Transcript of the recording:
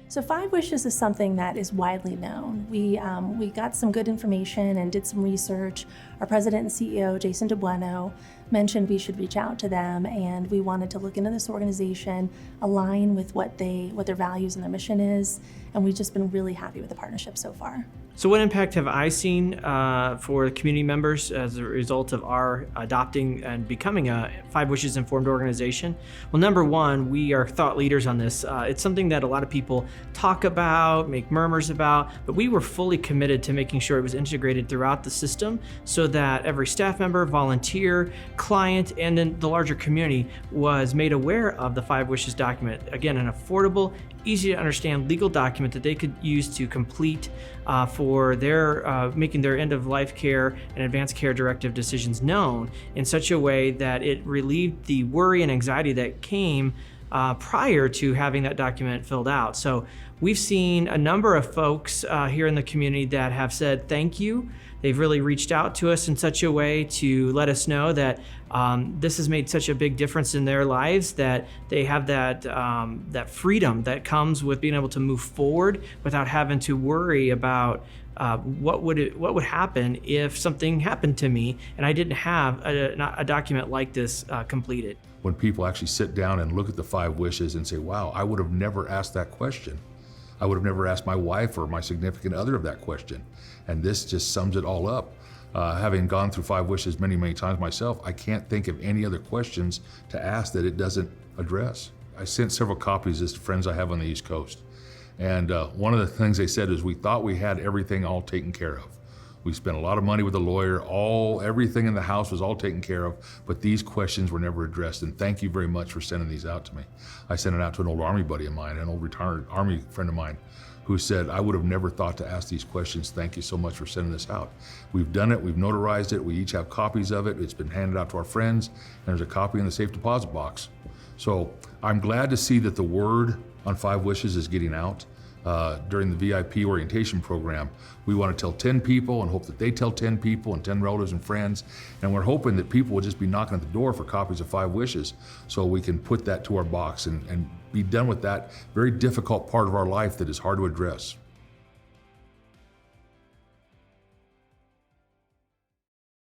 So Five Wishes is something that is widely known. We got some good information and did some research. Our president and CEO, Jason DeBueno, mentioned we should reach out to them, and we wanted to look into this organization, align with what their values and their mission is, and we've just been really happy with the partnership so far. So what impact have I seen for community members as a result of our adopting and becoming a Five Wishes informed organization? Well, number one, we are thought leaders on this. It's something that a lot of people talk about, make murmurs about, but we were fully committed to making sure it was integrated throughout the system so that every staff member, volunteer, client, and then the larger community was made aware of the Five Wishes document. Again, an affordable, easy to understand legal document that they could use to complete for their making their end-of-life care and advanced care directive decisions known in such a way that it relieved the worry and anxiety that came prior to having that document filled out. So we've seen a number of folks here in the community that have said thank you. They've really reached out to us in such a way to let us know that this has made such a big difference in their lives, that they have that freedom that comes with being able to move forward without having to worry about what would happen if something happened to me and I didn't have a document like this completed. When people actually sit down and look at the Five Wishes and say, wow, I would have never asked that question. I would have never asked my wife or my significant other of that question. And this just sums it all up. Having gone through Five Wishes many, many times myself, I can't think of any other questions to ask that it doesn't address. I sent several copies to friends I have on the East Coast. And one of the things they said is we thought we had everything all taken care of. We spent a lot of money with a lawyer, everything in the house was all taken care of, but these questions were never addressed, and thank you very much for sending these out to me. I sent it out to an old Army buddy of mine, an old retired Army friend of mine, who said, I would have never thought to ask these questions. Thank you so much for sending this out. We've done it, we've notarized it, we each have copies of it, it's been handed out to our friends, and there's a copy in the safe deposit box. So I'm glad to see that the word on Five Wishes is getting out. During the VIP orientation program, we want to tell 10 people and hope that they tell 10 people and 10 relatives and friends. And we're hoping that people will just be knocking at the door for copies of Five Wishes so we can put that to our box and be done with that very difficult part of our life that is hard to address.